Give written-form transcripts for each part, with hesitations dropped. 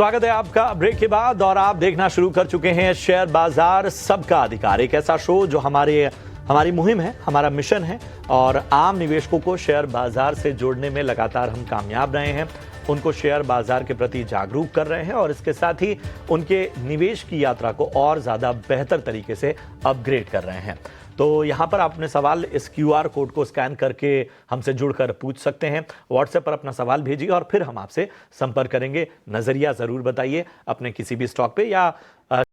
स्वागत है आपका ब्रेक के बाद और आप देखना शुरू कर चुके हैं शेयर बाजार सबका अधिकार, एक ऐसा शो जो हमारी मुहिम है, हमारा मिशन है और आम निवेशकों को शेयर बाजार से जोड़ने में लगातार हम कामयाब रहे हैं, उनको शेयर बाजार के प्रति जागरूक कर रहे हैं और इसके साथ ही उनके निवेश की यात्रा को और ज़्यादा बेहतर तरीके से अपग्रेड कर रहे हैं। तो यहाँ पर आप अपने सवाल इस QR कोड को स्कैन करके हमसे जुड़कर पूछ सकते हैं। व्हाट्सएप पर अपना सवाल भेजिए और फिर हम आपसे संपर्क करेंगे। नज़रिया ज़रूर बताइए अपने किसी भी स्टॉक पे या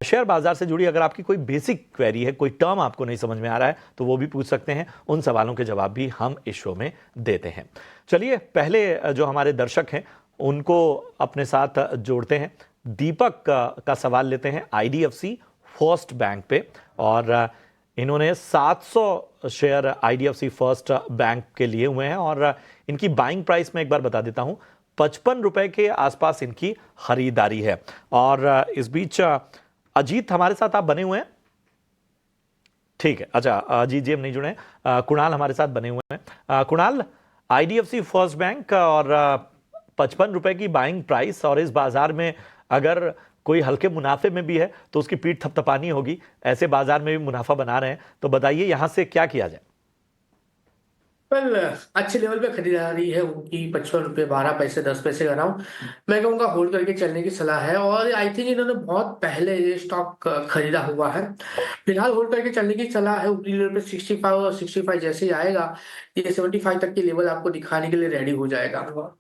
शेयर बाजार से जुड़ी अगर आपकी कोई बेसिक क्वेरी है, कोई टर्म आपको नहीं समझ में आ रहा है तो वो भी पूछ सकते हैं। उन सवालों के जवाब भी हम इस शो में देते हैं। चलिए पहले जो हमारे दर्शक हैं उनको अपने साथ जोड़ते हैं। दीपक का सवाल लेते हैं IDFC फर्स्ट बैंक पे और इन्होंने 700 शेयर IDFC फर्स्ट बैंक के लिए हुए हैं और इनकी बाइंग प्राइस में एक बार बता देता हूं 55 रुपए के आसपास इनकी खरीदारी है। और इस बीच अजीत हमारे साथ आप बने हुए हैं? ठीक है, अच्छा अजीत जी हम नहीं जुड़े हैं। कुणाल हमारे साथ बने हुए हैं। कुणाल, IDFC फर्स्ट बैंक और 55 रुपए की बाइंग प्राइस और इस बाजार में अगर कोई हल्के मुनाफे में भी है तो उसकी पीठ थपथपानी होगी, ऐसे बाजार में भी मुनाफा बना रहे हैं, तो बताइए यहां से क्या किया जाए? वेल अच्छे लेवल पे खरीदारी है उनकी, 55 रुपये 12 पैसे 10 पैसे का राउंड मैं कहूँगा होल्ड करके चलने की सलाह है। और आई थिंक इन्होंने बहुत पहले ये स्टॉक खरीदा हुआ है, फिलहाल होल्ड करके चलने की सलाह है। ऊपरी लेवल पे 65 और 65 जैसे ही आएगा ये 75 तक की लेवल आपको दिखाने के लिए रेडी हो जाएगा।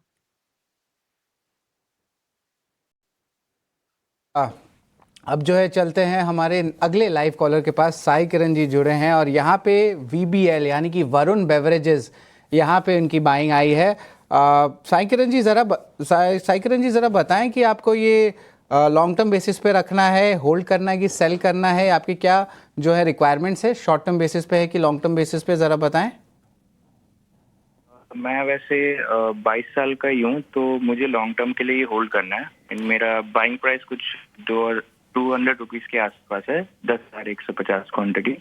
अब जो है चलते हैं हमारे अगले लाइव कॉलर के पास। साई किरण जी जुड़े हैं और यहाँ पे VBL यानी कि वरुण बेवरेजेस, यहाँ पे उनकी बाइंग आई है। साई किरण जी ज़रा बताएं कि आपको ये लॉन्ग टर्म बेसिस पे रखना है, होल्ड करना है कि सेल करना है, आपकी क्या जो है रिक्वायरमेंट्स है, शॉर्ट टर्म बेसिस पे है कि लॉन्ग टर्म बेसिस पे, ज़रा बताएं। मैं वैसे 22 साल का ही हूँ तो मुझे लॉन्ग टर्म के लिए होल्ड करना है। मेरा बाइंग प्राइस कुछ 200 रुपीज़ के आसपास है, 10,150 क्वांटिटी।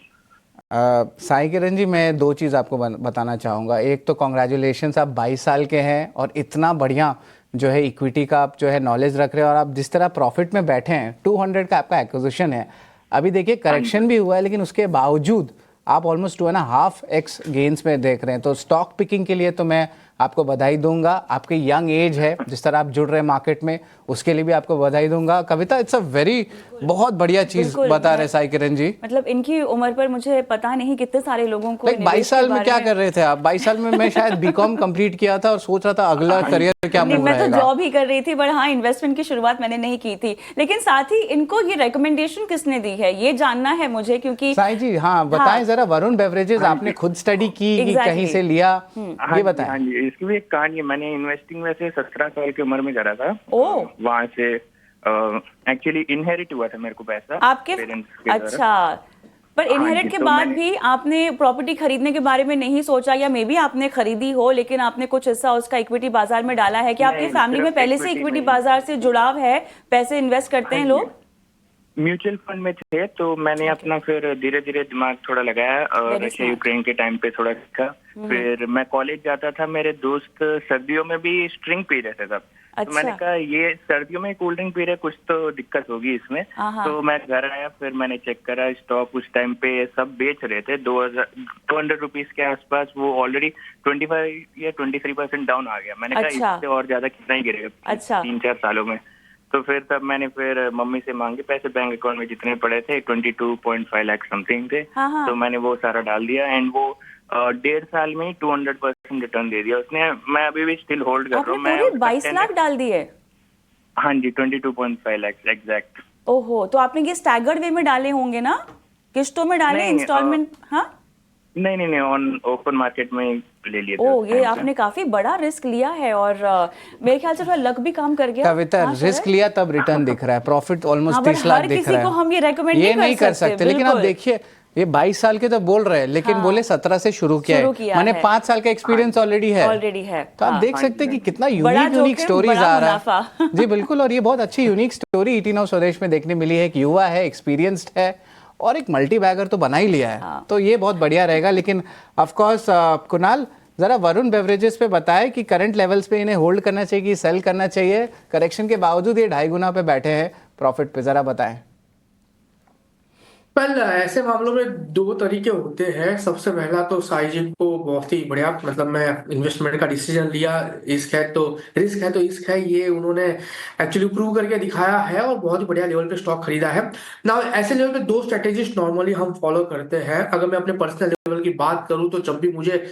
साई किरण जी मैं दो चीज़ आपको बताना चाहूँगा। एक तो कॉन्ग्रेचुलेशंस, आप 22 साल के हैं और इतना बढ़िया जो है इक्विटी का आप जो है नॉलेज रख रहे हैं और आप जिस तरह प्रॉफिट में बैठे हैं, 200 का आपका एक्विजिशन है। अभी देखिए करेक्शन भी हुआ है लेकिन उसके बावजूद आप ऑलमोस्ट 2.5x गेन्स में देख रहे हैं। तो स्टॉक पिकिंग के लिए तो मैं आपको बधाई दूंगा। आपकी यंग एज है, जिस तरह आप जुड़ रहे हैं मार्केट में, उसके लिए भी आपको बधाई दूंगा। कविता, इट्स अ वेरी बहुत बढ़िया चीज बता रहे साई किरण जी। मतलब इनकी उम्र पर मुझे पता नहीं कितने सारे लोगों को 22 साल में क्या कर रहे थे आप? 22 साल में मैं शायद BCom कंप्लीट किया था और सोच रहा था अगला करियर क्या मूव मैं तो जॉब ही कर रही थी, बट हाँ इन्वेस्टमेंट की शुरुआत मैंने नहीं की थी। लेकिन साथ ही इनको ये रिकमेंडेशन किसने दी है ये जानना है मुझे, क्योंकि साई जी हाँ बताएं जरा, वरुण बेवरेजेस आपने खुद स्टडी की कि कहीं से लिया, ये बताएं। हाँ जी, इसकी भी एक कहानी है। मैंने इन्वेस्टिंग वैसे 17 साल की उम्र में करा था। वहाँ से एक्चुअली इनहेरिट हुआ था मेरे को पैसा आपके पेरेंट्स के। अच्छा, पर इनहेरिट के बाद भी आपने प्रॉपर्टी खरीदने के बारे में नहीं सोचा, या मे बी आपने खरीदी हो लेकिन आपने कुछ हिस्सा उसका इक्विटी बाजार में डाला है? क्या आपकी फैमिली में पहले से इक्विटी बाजार से जुड़ाव है, पैसे इन्वेस्ट करते हैं लोग? म्यूचुअल फंड में थे तो मैंने अपना फिर धीरे धीरे दिमाग थोड़ा लगाया और रशिया यूक्रेन के टाइम पे थोड़ा सीखा। फिर मैं कॉलेज जाता था, मेरे दोस्त सर्दियों में भी स्ट्रिंग पी रहे थे तब। तो मैंने कहा ये सर्दियों में कोल्ड ड्रिंक पी रहे, कुछ तो दिक्कत होगी इसमें। तो मैं घर आया, फिर मैंने चेक करा स्टॉक उस टाइम पे सब बेच रहे थे 200 रुपीज के आसपास। वो ऑलरेडी 25 या 23% डाउन आ गया। मैंने कहा इससे और ज्यादा कितना ही गिरेगा 3-4 सालों में। तो फिर तब मैंने फिर मम्मी से मांगे पैसे, बैंक अकाउंट में जितने पड़े थे 22.5 लाख समथिंग थे। तो मैंने वो सारा डाल दिया एंड वो 1.5 साल में ही 200% रिटर्न दे दिया उसने। मैं अभी भी स्टिल होल्ड कर रहा हूँ। मैं 22 लाख डाल दिए? हाँ जी, 22.5 लाख एग्जैक्ट। ओहो, तो आपने ये स्टैगर्ड वे में डाले होंगे ना, किस्तों में डाले, इंस्टॉलमेंट? हाँ नहीं, ऑन ओपन मार्केट में ले लिए थे। ये आपने काफी बड़ा रिस्क लिया है और मेरे ख्याल से थोड़ा लक भी काम कर गया। कविता, रिस्क लिया तब रिटर्न दिख रहा है, प्रॉफिट ऑलमोस्ट 30 लाख दिख रहा है। को हम ये रेकमेंड नहीं कर सकते। लेकिन आप देखिए ये 22 साल के तो बोल रहे हैं लेकिन बोले 17 से शुरू किया है। मैंने 5 साल का एक्सपीरियंस ऑलरेडी है। तो आप देख सकते हैं कि कितना यूनिक स्टोरीज आ रहा है। जी बिल्कुल, और ये बहुत अच्छी यूनिक स्टोरी ET Now स्वदेश में देखने मिली है। एक युवा है, एक्सपीरियंस्ड है और एक मल्टी बैगर तो बना ही लिया है। तो ये बहुत बढ़िया रहेगा। लेकिन ऑफ कोर्स कुणाल, ज़रा वरुण बेवरेजेस पे बताएं कि करंट लेवल्स पे इन्हें होल्ड करना चाहिए कि सेल करना चाहिए, करेक्शन के बावजूद ये 2.5 गुना पे बैठे हैं प्रॉफिट पे, ज़रा बताएं। वेल ऐसे मामलों में दो तरीके होते हैं। सबसे पहला तो साइजिंग को बहुत ही बढ़िया, मतलब मैं इन्वेस्टमेंट का डिसीजन लिया, रिस्क है, ये उन्होंने एक्चुअली प्रूव करके दिखाया है और बहुत ही बढ़िया लेवल पे स्टॉक खरीदा है ना। ऐसे लेवल पे दो स्ट्रेटेजीज नॉर्मली हम फॉलो करते हैं। अगर मैं अपने पर्सनल लेवल की बात करूं तो जब भी मुझे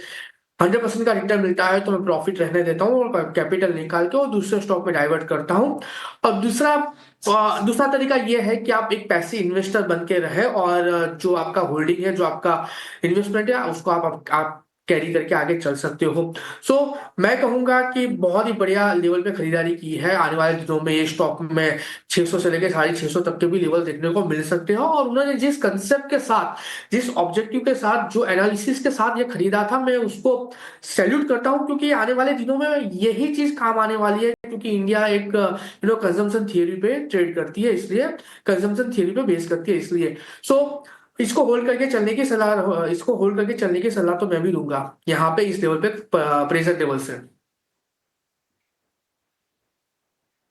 100% का रिटर्न मिलता है तो मैं प्रॉफिट रहने देता हूँ और कैपिटल निकाल के और दूसरे स्टॉक में डाइवर्ट करता हूँ। और दूसरा तरीका ये है कि आप एक पैसिव इन्वेस्टर बन के रहे और जो आपका होल्डिंग है, जो आपका इन्वेस्टमेंट है, उसको आप कैरी करके आगे चल सकते हो। सो मैं कहूंगा कि बहुत ही बढ़िया लेवल पे खरीदारी की है। आने वाले दिनों में ये स्टॉक में 600 से लेकर 650 तक के भी लेवल देखने को मिल सकते हैं। और उन्होंने जिस कंसेप्ट के साथ, जिस ऑब्जेक्टिव के साथ, जो एनालिसिस के साथ ये खरीदा था, मैं उसको सैल्यूट करता हूँ, क्योंकि आने वाले दिनों में यही चीज काम आने वाली है। क्योंकि इंडिया एक कंजम्पशन थियरी पे ट्रेड करती है, इसलिए कंजम्पशन थियरी पे बेस करती है, इसलिए इसको होल्ड करके चलने की सलाह तो मैं भी दूंगा यहाँ पे, इस लेवल पे, प्रेजेंट लेवल से।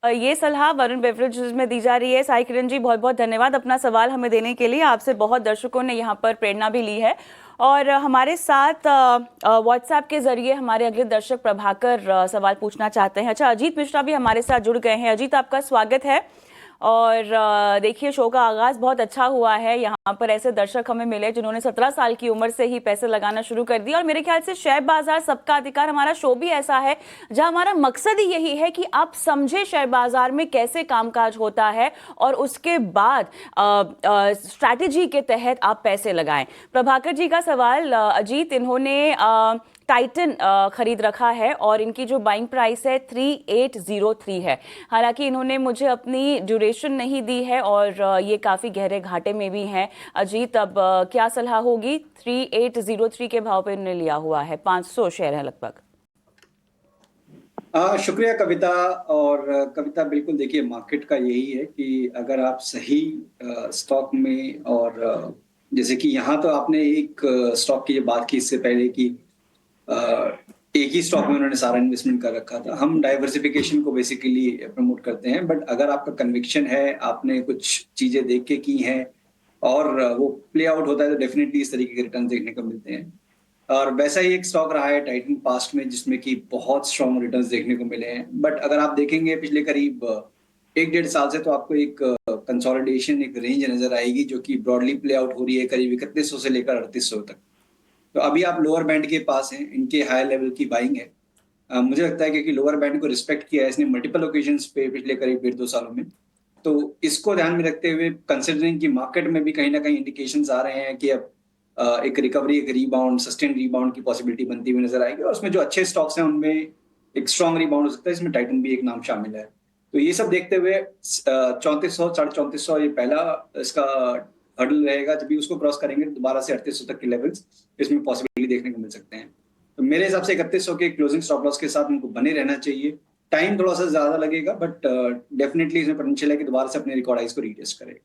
ये सलाह वरुण बेवरेजेस में दी जा रही है। साई किरण जी, बहुत बहुत धन्यवाद अपना सवाल हमें देने के लिए। आपसे बहुत दर्शकों ने यहाँ पर प्रेरणा भी ली है और हमारे साथ व्हाट्सएप के जरिए हमारे अगले दर्शक प्रभाकर सवाल पूछना चाहते हैं। अच्छा, अजीत मिश्रा भी हमारे साथ जुड़ गए हैं। अजीत, आपका स्वागत है। और देखिए, शो का आगाज बहुत अच्छा हुआ है। यहाँ पर ऐसे दर्शक हमें मिले जिन्होंने 17 साल की उम्र से ही पैसे लगाना शुरू कर दिया। और मेरे ख्याल से शेयर बाजार सबका अधिकार हमारा शो भी ऐसा है जहां हमारा मकसद ही यही है कि आप समझे शेयर बाजार में कैसे कामकाज होता है और उसके बाद स्ट्रैटेजी के तहत आप पैसे लगाएं। प्रभाकर जी का सवाल, अजीत, इन्होंने टाइटन खरीद रखा है और इनकी जो बाइंग प्राइस है 3803 है। हालांकि इन्होंने मुझे अपनी ड्यूरेशन नहीं दी है और ये काफ़ी गहरे घाटे में भी हैं। अजीत, अब क्या सलाह होगी? 3803 के भाव पे इन्होंने लिया हुआ है, 500 शेयर है लगभग। शुक्रिया कविता। और कविता, बिल्कुल देखिए, मार्केट का यही है कि अगर आप सही स्टॉक में, और जैसे कि यहाँ तो आपने एक स्टॉक की बात की इससे पहले कि एक ही स्टॉक में उन्होंने सारा इन्वेस्टमेंट कर रखा था। हम डाइवर्सिफिकेशन को बेसिकली प्रमोट करते हैं, बट अगर आपका कन्विक्शन है, आपने कुछ चीजें देख के की हैं और वो प्ले आउट होता है, तो डेफिनेटली इस तरीके के रिटर्न देखने को मिलते हैं। और वैसा ही एक स्टॉक रहा है टाइटन पास्ट में, जिसमें कि बहुत स्ट्रॉन्ग रिटर्न्स देखने को मिले हैं। बट अगर आप देखेंगे पिछले करीब 1-1.5 साल से, तो आपको एक कंसोलिडेशन, एक रेंज नजर आएगी जो कि ब्रॉडली प्ले आउट हो रही है करीब 3100 से लेकर 3800 तक। तो अभी आप लोअर बैंड के पास हैं, इनके हायर लेवल की बाइंग है। मुझे लगता है कि लोअर बैंड को रिस्पेक्ट किया है इसने मल्टीपल ओकेजन्स पे पिछले करीब 1.5-2 सालों में। तो इसको ध्यान में रखते हुए, कंसिडरिंग कि मार्केट में भी कहीं ना कहीं इंडिकेशंस आ रहे हैं कि अब एक रिकवरी, एक रीबाउंड, सस्टेन रीबाउंड की पॉसिबिलिटी बनती हुई नजर आएगी। और उसमें जो अच्छे स्टॉक्स हैं उनमें एक स्ट्रॉन्ग रीबाउंड हो सकता है। इसमें टाइटन भी एक नाम शामिल है। तो ये सब देखते हुए 3400, 3450 ये पहला इसका हर्डल रहेगा। जब भी उसको क्रॉस करेंगे दोबारा से 3800 तक के लेवल्स इसमें पॉसिबिलिटी देखने को मिल सकते हैं। तो मेरे हिसाब से 3100 के क्लोजिंग स्टॉप लॉस के साथ उनको बने रहना चाहिए। टाइम थोड़ा सा ज्यादा लगेगा, बट डेफिनेटली इसमें पोटेंशियल है कि दोबारा से अपने रिकॉर्ड हाइस को रीटेस्ट करे।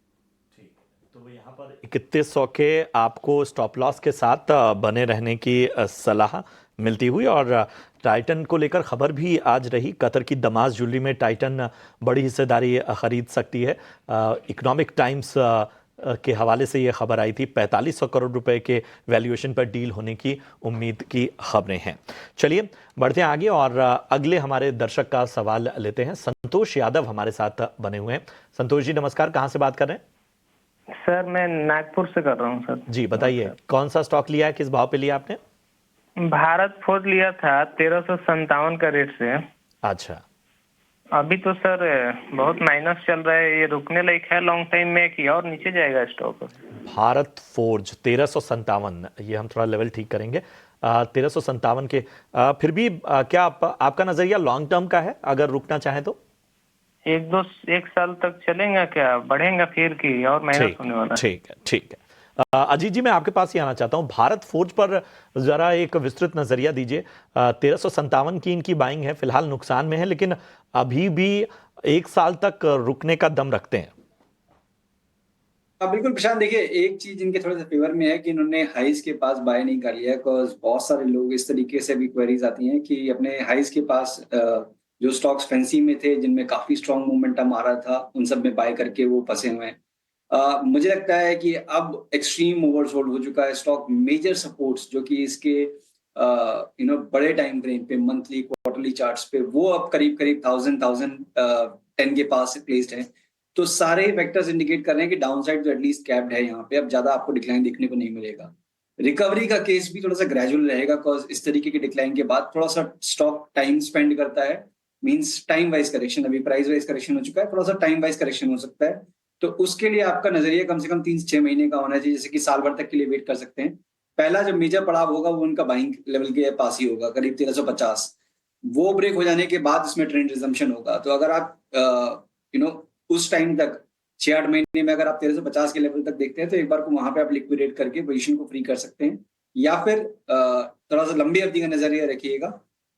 तो यहाँ पर 3100 के आपको स्टॉप लॉस के साथ बने रहने की सलाह मिलती हुई। और टाइटन को लेकर खबर भी आज रही, कतर की दमास ज्वेलरी में टाइटन बड़ी हिस्सेदारी खरीद सकती है। इकोनॉमिक टाइम्स के हवाले से ये खबर आई थी। 4500 करोड़ रुपए के वैल्यूएशन पर डील होने की उम्मीद की खबरें हैं। चलिए बढ़ते हैं आगे और अगले हमारे दर्शक का सवाल लेते हैं। संतोष यादव हमारे साथ बने हुए हैं। संतोष जी नमस्कार, कहाँ से बात कर रहे हैं? सर मैं नागपुर से कर रहा हूँ सर। जी बताइए, कौन सा स्टॉक लिया है, किस भाव पे लिया आपने? भारत फोर्ज लिया था 1357 का रेट से। अच्छा, अभी तो सर बहुत माइनस चल रहा है, ये रुकने लायक है लॉन्ग टाइम में कि और नीचे जाएगा स्टॉक? भारत फोर्ज 1357, ये हम थोड़ा लेवल ठीक करेंगे। 1357 के फिर भी क्या आपका नजरिया लॉन्ग टर्म का है? अगर रुकना चाहें तो 1 साल तक चलेगा क्या, बढ़ेगा फिर की और माइनस होने वाला है? ठीक है, ठीक है। अजीत जी, मैं आपके पास ही आना चाहता हूं। भारत फोर्ज पर जरा एक विस्तृत नजरिया दीजिए। 1357 की इनकी बाइंग है, फिलहाल नुकसान में है, लेकिन अभी भी 1 साल तक रुकने का दम रखते हैं। बिल्कुल प्रशांत, देखिए एक चीज इनके थोड़े से फेवर में है कि इन्होंने हाइस के पास बाय नहीं कर लिया, बिकॉज बहुत सारे लोग इस तरीके से भी क्वेरीज आती हैं कि अपने हाइस के पास जो स्टॉक्स फैंसी में थे, जिनमें काफी स्ट्रॉन्ग मोमेंटम आ रहा था, उन सब में बाय करके वो फंसे हुए हैं। मुझे लगता है कि अब एक्सट्रीम ओवरसोल्ड हो चुका है स्टॉक। मेजर सपोर्ट्स जो कि इसके बड़े टाइम फ्रेम पे, मंथली क्वार्टरली चार्ट्स पे, वो अब करीब करीब 1010 के पास प्लेस्ड है। तो सारे फैक्टर्स इंडिकेट कर रहे हैं कि डाउनसाइड तो एटलीस्ट कैप्ड है यहाँ पे, अब ज्यादा आपको डिक्लाइन देखने को नहीं मिलेगा। रिकवरी का केस भी थोड़ा सा ग्रेजुअल रहेगा, बिकॉज इस तरीके के डिक्लाइन के बाद थोड़ा सा स्टॉक टाइम स्पेंड करता है। मींस टाइम वाइज करेक्शन, अभी प्राइस वाइज करेक्शन हो चुका है, थोड़ा सा टाइम वाइज करेक्शन हो सकता है। तो उसके लिए आपका नजरिया कम से कम 3 से 6 महीने का होना चाहिए, जैसे कि साल भर तक के लिए वेट कर सकते हैं। पहला जो मेजर पड़ाव होगा वो उनका बाइंग लेवल के पास ही होगा, करीब 1350। वो ब्रेक हो जाने के बाद इसमें ट्रेंड रिजम्पशन होगा। तो अगर आप उस टाइम तक 6-8 महीने में अगर आप 1350 के लेवल तक देखते हैं, तो एक बार को वहां पे आप लिक्विडेट करके पोजीशन को फ्री कर सकते हैं, या फिर थोड़ा सा लंबी अवधि का नजरिया रखिएगा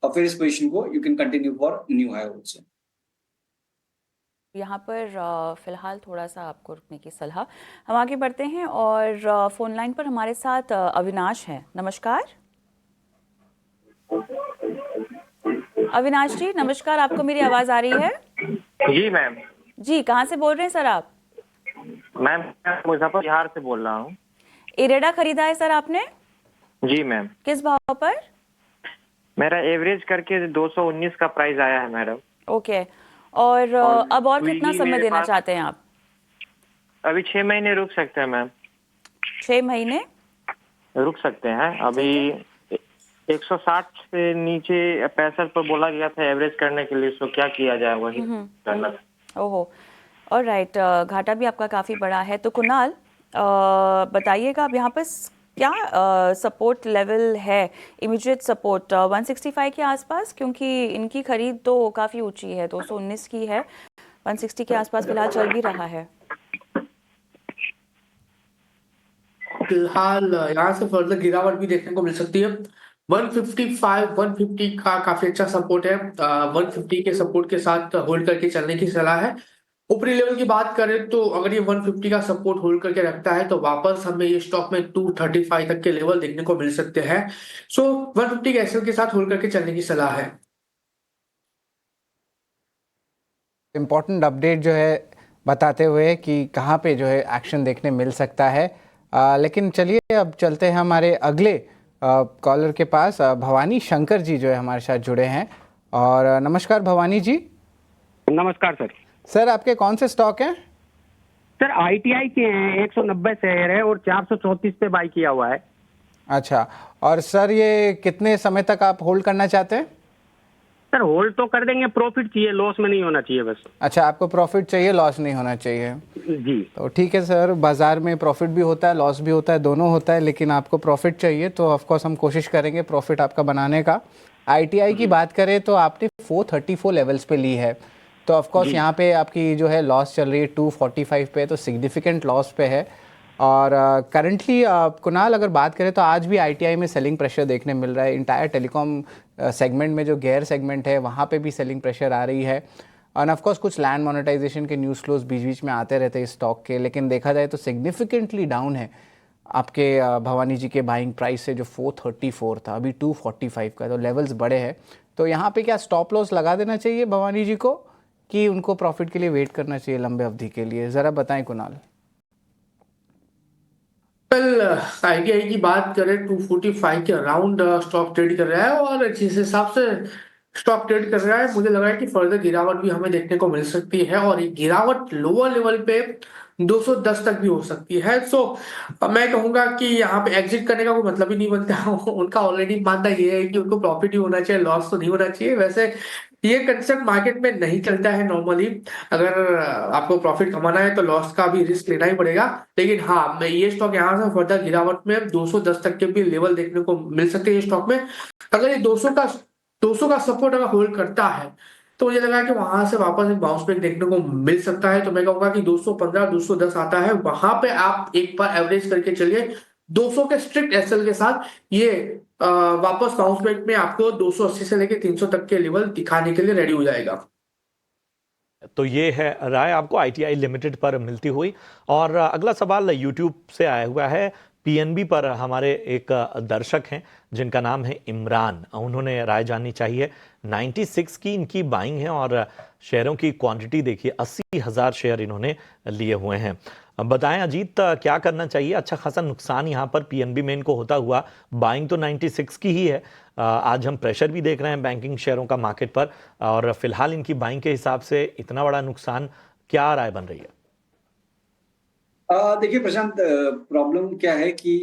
और फिर इस पोजीशन को you can continue for new high also. यहाँ पर फिलहाल थोड़ा सा आपको रुकने की सलाह। हम आगे बढ़ते हैं और फोन लाइन पर हमारे साथ अविनाश हैं। नमस्कार अविनाश जी, नमस्कार। आपको मेरी आवाज आ रही है? जी मैम। जी, कहाँ से बोल रहे हैं सर आप? मैम मुजफ्फरपुर बिहार से बोल रहा हूँ। इरेडा खरीदा है सर आपने? जी मैम। किस भाव पर? मेरा एवरेज करके 219 का प्राइस आया है मैडम। ओके, और अब और कितना स्विगी समय मेरे देना पास चाहते हैं आप? अभी 6 महीने रुक सकते हैं मैम। 6 महीने रुक सकते हैं। अभी 160 से नीचे 65 पर बोला गया था एवरेज करने के लिए, सो क्या किया जाए वही करना था। ओहो, और राइट, घाटा भी आपका काफ़ी बड़ा है। तो कुणाल बताइएगा, अब यहाँ पर क्या सपोर्ट लेवल है, इमीडिएट सपोर्ट 165 के आसपास, क्योंकि इनकी खरीद तो काफ़ी ऊंची है, 219 की है, 160 के आसपास फिलहाल चल भी रहा है। फिलहाल यहाँ से फर्दर गिरावट भी देखने को मिल सकती है। 155 150 का काफी अच्छा सपोर्ट है। 150 के सपोर्ट के साथ होल्ड करके चलने की सलाह है। ऊपरी लेवल की बात करें तो अगर ये 150 का सपोर्ट होल्ड करके रखता है तो वापस हमें ये स्टॉक में 235 तक के लेवल देखने को मिल सकते हैं। सो 150 के एसएल के साथ होल्ड करके चलने की सलाह है। इम्पोर्टेंट अपडेट जो है बताते हुए कि कहाँ पे जो है एक्शन देखने मिल सकता है। लेकिन चलिए अब चलते हैं हमारे अगले कॉलर के पास। भवानी शंकर जी जो है हमारे साथ जुड़े हैं। और नमस्कार भवानी जी। नमस्कार सर। सर आपके कौन से स्टॉक हैं? सर आईटीआई के हैं, 190 शेयर है और 434 पे बाई किया हुआ है। अच्छा, और सर ये कितने समय तक आप होल्ड करना चाहते हैं? सर होल्ड तो कर देंगे, प्रॉफिट चाहिए, लॉस में नहीं होना चाहिए बस। अच्छा, आपको प्रॉफिट चाहिए, लॉस नहीं होना चाहिए। जी तो ठीक है सर, बाजार में प्रॉफिट भी होता है, लॉस भी होता है, दोनों होता है, लेकिन आपको प्रॉफिट चाहिए तो ऑफकोर्स हम कोशिश करेंगे प्रॉफिट आपका बनाने का। आईटीआई की बात करें तो आपने 434 लेवल्स पे ली है, तो ऑफकोर्स यहाँ पे आपकी जो है लॉस चल रही है 245 पे, तो सिग्निफिकेंट लॉस पे है। और करंटली कुणाल अगर बात करें तो आज भी आईटीआई में सेलिंग प्रेशर देखने मिल रहा है। इंटायर टेलीकॉम सेगमेंट में जो गेयर सेगमेंट है वहाँ पे भी सेलिंग प्रेशर आ रही है। और ऑफकोर्स कुछ लैंड मोनेटाइजेशन के न्यूज़ फ्लोज बीच बीच में आते रहते हैं इस स्टॉक के, लेकिन देखा जाए तो सिग्निफिकेंटली डाउन है आपके भवानी जी के बाइंग प्राइस से, जो 434 था अभी 245 का, तो लेवल्स बड़े हैं। तो यहाँ पे क्या स्टॉप लॉस लगा देना चाहिए भवानी जी को, कि उनको प्रॉफिट के लिए वेट करना चाहिए लंबे अवधि के लिए? ज़रा बताएं कुणाल। कल आईटीआई की बात करें 245 के अराउंड स्टॉक ट्रेड कर रहा है और जिस हिसाब से स्टॉक ट्रेड कर रहा है मुझे लग रहा है कि फर्दर गिरावट भी हमें देखने को मिल सकती है और ये गिरावट लोअर लेवल पे 210 तक भी हो सकती है। सो मैं कहूंगा कि यहाँ पे एग्जिट करने का कोई मतलब ही नहीं बनता। उनका ऑलरेडी मानना ये है कि उनको प्रॉफिट ही होना चाहिए, लॉस तो नहीं होना चाहिए। वैसे ये कंसेप्ट मार्केट में नहीं चलता है नॉर्मली। अगर आपको प्रॉफिट कमाना है तो लॉस का भी रिस्क लेना ही पड़ेगा। लेकिन हाँ, मैं ये स्टॉक यहाँ से फर्दर गिरावट में 210 तक के भी लेवल देखने को मिल सकते हैं। ये स्टॉक में अगर ये 200 का सपोर्ट अगर होल्ड करता है तो मुझे लगा कि वहां से वापस एक बाउंस बैक देखने को मिल सकता है। तो मैं कहूंगा कि 215 210 आता है, वहां पे आप एक बार एवरेज करके चलिए 200 के स्ट्रिक्ट एसएल के साथ। ये वापस बाउंस बैक में आपको 280 से लेके 300 तक के लेवल दिखाने के लिए रेडी हो जाएगा। तो ये है राय आपको ITI लिमिटेड पर मिलती हुई। और अगला सवाल यूट्यूब से आया हुआ है। PNB पर हमारे एक दर्शक हैं जिनका नाम है इमरान, उन्होंने राय जाननी चाहिए। 96 की इनकी बाइंग है और शेयरों की क्वांटिटी देखिए 80,000 शेयर इन्होंने लिए हुए हैं। अब बताएं अजीत, क्या करना चाहिए? अच्छा खासा नुकसान यहाँ पर PNB में इनको होता हुआ, बाइंग तो 96 की ही है। आज हम प्रेशर भी देख रहे हैं बैंकिंग शेयरों का मार्केट पर, और फिलहाल इनकी बाइंग के हिसाब से इतना बड़ा नुकसान, क्या राय बन रही है? देखिए प्रशांत, प्रॉब्लम क्या है कि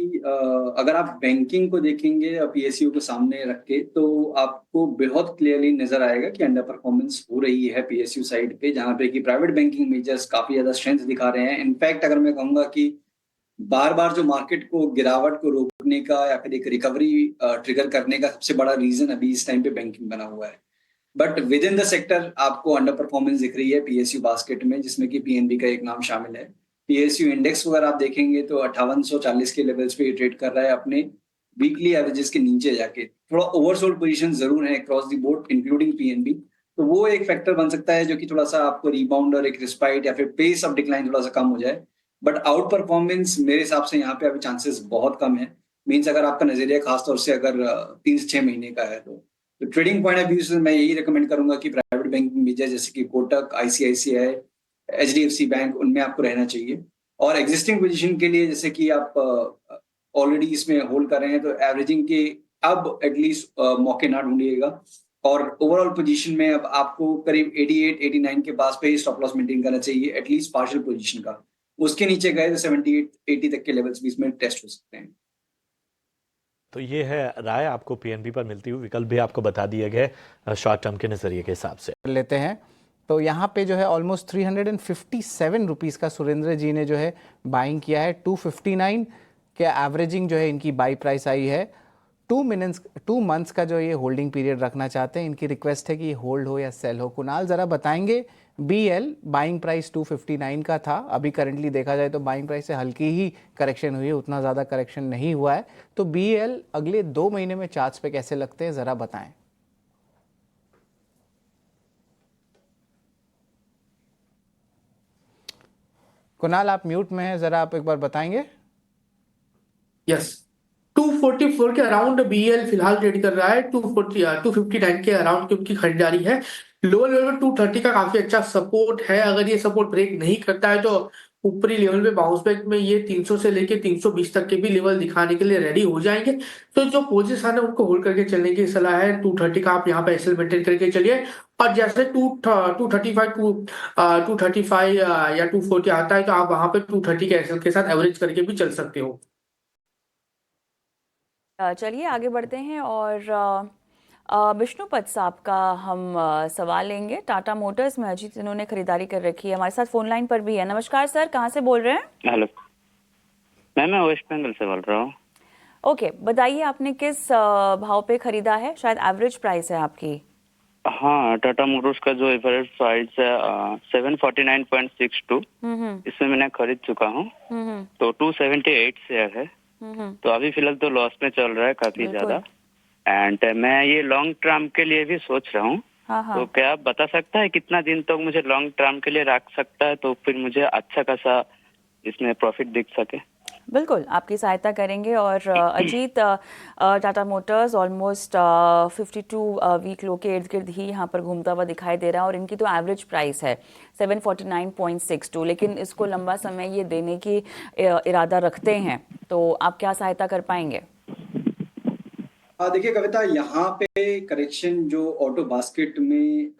अगर आप बैंकिंग को देखेंगे PSU को सामने रख के, तो आपको बहुत क्लियरली नजर आएगा कि अंडर परफॉर्मेंस हो रही है PSU साइड पे, जहां पे कि प्राइवेट बैंकिंग मेजर्स काफी ज्यादा स्ट्रेंथ दिखा रहे हैं। इनफैक्ट अगर मैं कहूंगा कि बार बार जो मार्केट को गिरावट को रोकने का या फिर एक रिकवरी ट्रिगर करने का सबसे बड़ा रीजन अभी इस टाइम पे बैंकिंग बना हुआ है। But with in the sector आपको अंडर परफॉर्मेंस दिख रही है PSU बास्केट में, जिसमें कि PNB का एक नाम शामिल है। PSU इंडेक्स अगर आप देखेंगे तो 5840 के लेवल्स पे ट्रेड कर रहा है, अपने वीकली एवरेजेस के नीचे जाके। थोड़ा ओवरसोल्ड पोजीशन जरूर है across the board including PNB, तो वो एक फैक्टर बन सकता है जो कि थोड़ा सा आपको रिबाउंड और एक रिस्पाइट या फिर पेस ऑफ डिक्लाइन थोड़ा सा कम हो जाए। बट आउट परफॉर्मेंस मेरे हिसाब से यहाँ पे अभी चांसेस बहुत कम है। मीन्स अगर आपका नजरिया खासतौर से अगर 3 से 6 महीने का है, तो ट्रेडिंग पॉइंट ऑफ व्यू से मैं यही रिकमेंड करूंगा कि प्राइवेट बैंकिंग मेजर जैसे कि कोटक, ICICI, HDFC बैंक, उनमें आपको रहना चाहिए। और एग्जिस्टिंग पोजीशन के लिए जैसे कि आप ऑलरेडी इसमें होल्ड कर रहे हैं, तो एवरेजिंग के अब एटलीस्ट मौके ना ढूंढिएगा। और ओवरऑल पोजीशन में अब आपको करीब 88-89 के पास पे स्टॉप लॉस मेंटेन करना चाहिए, एटलीस्ट पार्शियल पोजीशन का। उसके नीचे गए तो 78-80 तक के लेवल्स भी इसमें टेस्ट हो सकते हैं। तो ये है राय आपको PNB पर मिलती हुई। विकल्प भी आपको बता दिए गए शॉर्ट टर्म के नजरिए के हिसाब से लेते हैं। तो यहाँ पे जो है ऑलमोस्ट 357 रुपीज़ का सुरेंद्र जी ने जो है बाइंग किया है। 259 के एवरेजिंग जो है इनकी बाई प्राइस आई है। 2 मंथ्स का जो ये होल्डिंग पीरियड रखना चाहते हैं। इनकी रिक्वेस्ट है कि होल्ड हो या सेल हो। कुणाल ज़रा बताएंगे, BL बाइंग प्राइस 259 का था, अभी करंटली देखा जाए तो बाइंग प्राइस से हल्की ही करेक्शन हुई है, उतना ज़्यादा करेक्शन नहीं हुआ है। तो BL अगले 2 महीने में चार्ट्स पे कैसे लगते हैं, ज़रा बताएं। कुणाल आप म्यूट में हैं, ज़रा आप एक बार बताएंगे। यस, 244 के अराउंड BL फिलहाल ट्रेड कर रहा है। 259 के अराउंड की उनकी खरीदारी है। लोअर लेवल 230 का काफी अच्छा सपोर्ट है। अगर ये सपोर्ट ब्रेक नहीं करता है तो ऊपरी लेवल पे बाउंस बैक में ये 300 से लेके 320 तक के भी लेवल दिखाने के लिए रेडी हो जाएंगे। तो जो पोजीशन है उनको होल्ड करके चलने की सलाह है। 230 का आप यहाँ पे SL मेंटेन करके चलिए, और जैसे 235 या 240 आता है तो आप वहां पे 230 के SL के साथ एवरेज करके भी चल सकते हो। चलिए आगे बढ़ते हैं और विष्णुपत साहब का हम सवाल लेंगे। टाटा मोटर्स में अजीत इन्होंने खरीदारी कर रखी है। हमारे साथ फोन लाइन पर भी है। नमस्कार सर, कहाँ से बोल रहे हैं? हेलो मैम, मैं वेस्ट बंगाल से बोल रहा हूँ। ओके, बताइए आपने किस भाव पे खरीदा है? शायद एवरेज प्राइस है आपकी। हाँ, टाटा मोटर्स का जो एवरेज प्राइस है 749.62, इसमें मैंने खरीद चुका हूँ। तो 278 शेयर है। तो अभी फिलहाल तो लॉस में चल रहा है काफी ज्यादा, एंड मैं ये लॉन्ग टर्म के लिए भी सोच रहा हूँ। तो क्या आप बता सकता है कितना दिन तक मुझे लॉन्ग टर्म के लिए रख सकता है, तो फिर मुझे अच्छा खासा इसमें प्रॉफिट दिख सके? बिल्कुल आपकी सहायता करेंगे। और Ajit, Tata Motors almost 52 week low के इर्द गिर्द ही यहाँ पर घूमता हुआ दिखाई दे रहा है, और इनकी तो एवरेज प्राइस है 749.62, लेकिन इसको लंबा समय ये देने की इरादा रखते हैं। तो आप क्या सहायता कर पाएंगे? देखिए कविता, यहाँ पे करेक्शन जो ऑटो बास्केट में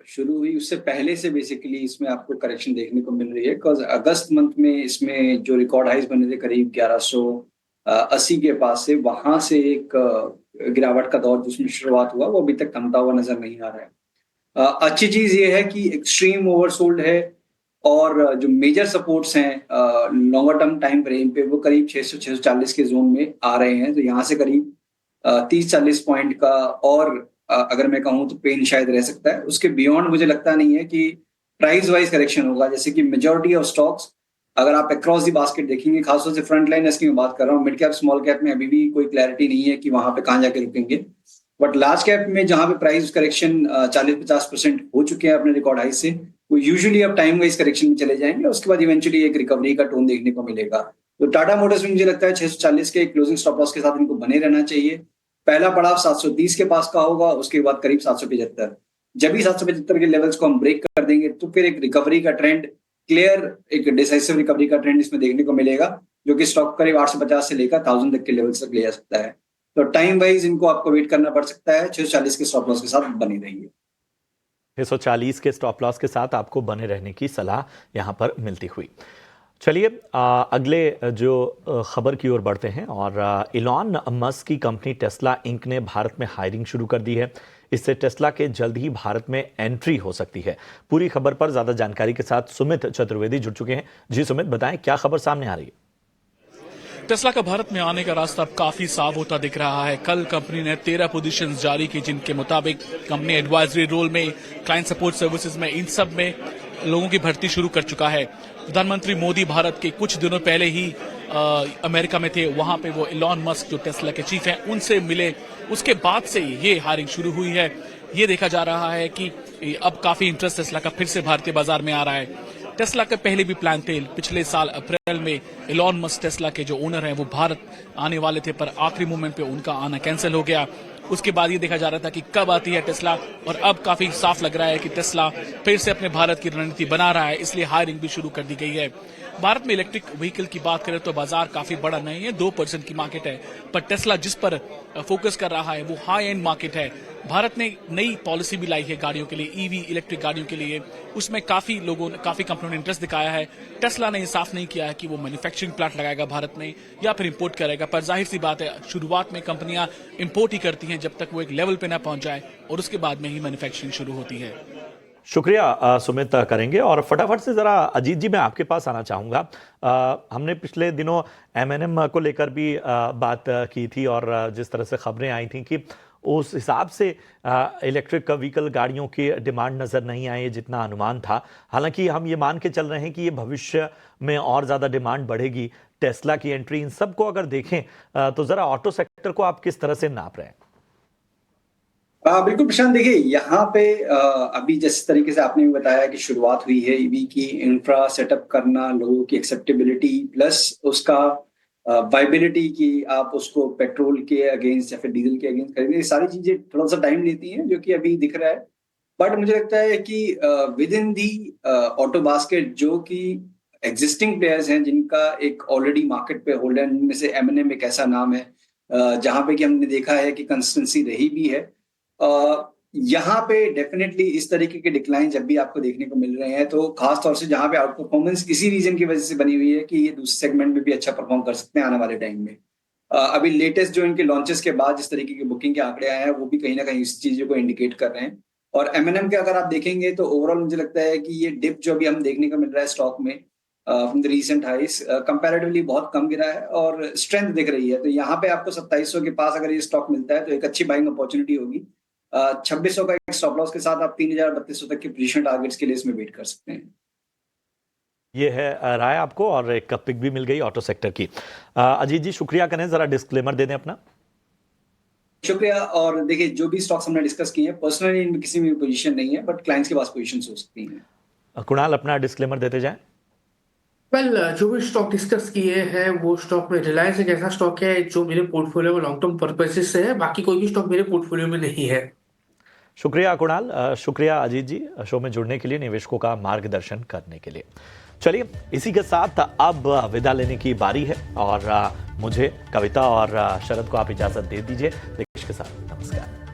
शुरू हुई उससे पहले से बेसिकली इसमें आपको करेक्शन देखने को मिल रही है। बिकॉज अगस्त मंथ में इसमें जो रिकॉर्ड हाइज बने थे करीब 1180 के पास से, वहां से एक गिरावट का दौर जिसमें शुरुआत हुआ वो अभी तक थमता हुआ नजर नहीं आ रहा है। अच्छी चीज ये है कि एक्सट्रीम ओवरसोल्ड है, और जो मेजर सपोर्ट्स हैं लॉन्गर टर्म टाइम फ्रेम पे वो करीब 600-640 के जोन में आ रहे हैं। तो यहाँ से करीब 30-40 पॉइंट का और अगर मैं कहूँ तो पेन शायद रह सकता है। उसके बियॉन्ड मुझे लगता नहीं है कि प्राइस वाइज करेक्शन होगा। जैसे कि मेजॉरिटी ऑफ स्टॉक्स अगर आप अक्रॉस दी बास्केट देखेंगे, खासतौर से फ्रंट लाइन की मैं बात कर रहा हूँ, मिड कैप स्मॉल कैप में अभी भी कोई क्लैरिटी नहीं है कि वहां पे कहाँ जाके रुकेंगे। बट लार्ज कैप में जहां पे प्राइस करेक्शन 40-50% हो चुके हैं अपने रिकॉर्ड हाई से, वो यूजुअली अब टाइम वाइज करेक्शन में चले जाएंगे, उसके बाद इवेंचुअली एक रिकवरी का टोन देखने को मिलेगा। तो टाटा मोटर्स में मुझे लगता है 640 के क्लोजिंग स्टॉप लॉस के साथ इनको बने रहना चाहिए। पहला पड़ाव 730 के पास का होगा, उसके बाद करीब 775। जब भी 775 के लेवल्स को हम ब्रेक कर देंगे तो फिर एक रिकवरी का ट्रेंड, क्लियर एक डिसाइसिव रिकवरी का ट्रेंड इसमें देखने को मिलेगा, जो कि स्टॉक करीब 850 से लेकर 1000 तक के लेवल्स तक ले जा सकता है। तो टाइम वाइज इनको आपको वेट करना पड़ सकता है। 640 के स्टॉप लॉस के साथ बने रहिए। 640 के स्टॉप लॉस के साथ आपको बने रहने की सलाह यहां पर मिलती हुई। चलिए अगले जो खबर की ओर बढ़ते हैं और इलॉन मस्क की कंपनी टेस्ला इंक ने भारत में हायरिंग शुरू कर दी है। इससे टेस्ला के जल्द ही भारत में एंट्री हो सकती है। पूरी खबर पर ज्यादा जानकारी के साथ सुमित चतुर्वेदी जुड़ चुके हैं। जी सुमित, बताएं क्या खबर सामने आ रही है? टेस्ला का भारत में आने का रास्ता अब काफी साफ होता दिख रहा है। कल कंपनी ने 13 पोजीशंस जारी की, जिनके मुताबिक कंपनी एडवाइजरी रोल में, क्लाइंट सपोर्ट सर्विसेज में, इन सब में लोगों की भर्ती शुरू कर चुका है। प्रधानमंत्री मोदी भारत के कुछ दिनों पहले ही अमेरिका में थे। वहां पे वो इलॉन मस्क जो टेस्ला के चीफ हैं उनसे मिले। उसके बाद से ये हायरिंग शुरू हुई है। ये देखा जा रहा है कि अब काफी इंटरेस्ट टेस्ला का फिर से भारतीय बाजार में आ रहा है। टेस्ला के पहले भी प्लान थे। पिछले साल अप्रैल में इलॉन मस्क टेस्ला के जो ओनर हैं वो भारत आने वाले थे, पर आखिरी मोमेंट पे उनका आना कैंसिल हो गया। उसके बाद ये देखा जा रहा था कि कब आती है टेस्ला, और अब काफी साफ लग रहा है कि टेस्ला फिर से अपने भारत की रणनीति बना रहा है, इसलिए हायरिंग भी शुरू कर दी गई है। भारत में इलेक्ट्रिक व्हीकल की बात करें तो बाजार काफी बड़ा नहीं है, 2% की मार्केट है, पर टेस्ला जिस पर फोकस कर रहा है वो हाई एंड मार्केट है। भारत ने नई पॉलिसी भी लाई है गाड़ियों के लिए, ईवी इलेक्ट्रिक गाड़ियों के लिए। उसमें काफी कंपनियों ने इंटरेस्ट दिखाया है। टेस्ला ने ये साफ नहीं किया है कि वो मैन्युफैक्चरिंग प्लांट लगाएगा भारत में या फिर इंपोर्ट करेगा, पर जाहिर सी बात है शुरुआत में कंपनियां इंपोर्ट ही करती हैं जब तक वो एक लेवल पे ना पहुंच जाए, और उसके बाद में ही मैन्युफैक्चरिंग शुरू होती है। शुक्रिया सुमित, करेंगे। और फटाफट से जरा अजीत जी मैं आपके पास आना चाहूँगा। हमने पिछले दिनों M&M को लेकर भी बात की थी, और जिस तरह से खबरें आई थी कि उस हिसाब से इलेक्ट्रिक व्हीकल गाड़ियों की डिमांड नज़र नहीं आई जितना अनुमान था। हालांकि हम ये मान के चल रहे हैं कि ये भविष्य में और ज़्यादा डिमांड बढ़ेगी। टेस्ला की एंट्री, इन सबको अगर देखें तो ज़रा ऑटो सेक्टर को आप किस तरह से नाप रहे हैं? बिल्कुल प्रशांत, देखिए यहाँ पे अभी जिस तरीके से आपने भी बताया कि शुरुआत हुई है ईवी की, इंफ्रा सेटअप करना, लोगों की एक्सेप्टेबिलिटी प्लस उसका वाइबिलिटी की आप उसको पेट्रोल के अगेंस्ट या फिर डीजल के अगेंस्ट खरीदें, ये सारी चीजें थोड़ा सा टाइम लेती हैं, जो कि अभी दिख रहा है। बट मुझे लगता है कि with in the auto basket जो कि एग्जिस्टिंग प्लेयर्स हैं जिनका एक ऑलरेडी मार्केट पे होल्ड है, उनमें से M&M एक ऐसा नाम है जहां पे कि हमने देखा है कि कंसिस्टेंसी रही भी है। यहाँ पे डेफिनेटली इस तरीके के डिक्लाइन जब भी आपको देखने को मिल रहे हैं, तो खास तौर से जहां पे आउट परफॉर्मेंस इसी रीजन की वजह से बनी हुई है कि ये दूसरे सेगमेंट में भी अच्छा परफॉर्म कर सकते हैं आने वाले टाइम में। अभी लेटेस्ट जो इनके लॉन्चेस के बाद जिस तरीके की बुकिंग के आंकड़े आए हैं वो भी कहीं ना कहीं इस चीजों को इंडिकेट कर रहे हैं। और M&M के अगर आप देखेंगे तो ओवरऑल मुझे लगता है कि ये डिप जो अभी हम देखने को मिल रहा है स्टॉक में फ्रॉम द रीसेंट हाइस कंपैरेटिवली बहुत कम गिरा है और स्ट्रेंथ दिख रही है। तो यहाँ पे आपको 2700 के पास अगर ये स्टॉक मिलता है तो एक अच्छी बाइंग अपॉर्चुनिटी होगी। 2600 का एक स्टॉप लॉस के साथ आप 3200 तक की पोजीशन टारगेट्स के लिए इसमें वेट कर सकते हैं। ये है राय आपको, और एक पिक भी मिल गई ऑटो सेक्टर की। अजीत जी शुक्रिया, करें जरा डिस्क्लेमर दे दें अपना। शुक्रिया। और देखिए जो भी स्टॉक्स हमने डिस्कस किए हैं, पर्सनली इनमें किसी में पोजीशन नहीं है, बट क्लाइंट्स के पास पोजीशंस हो सकती हैं। कुणाल अपना डिस्क्लेमर देते जाएं। जो भी स्टॉक डिस्कस किए हैं वो स्टॉक में रिलायंस एक ऐसा स्टॉक है जो मेरे पोर्टफोलियो में लॉन्ग टर्म पर्पसेस से है, बाकी कोई भी स्टॉक मेरे पोर्टफोलियो में नहीं है। शुक्रिया कुणाल, शुक्रिया अजीत जी शो में जुड़ने के लिए, निवेशकों का मार्गदर्शन करने के लिए। चलिए इसी के साथ अब विदा लेने की बारी है, और मुझे, कविता और शरद को आप इजाजत दे दीजिए। देश के साथ नमस्कार।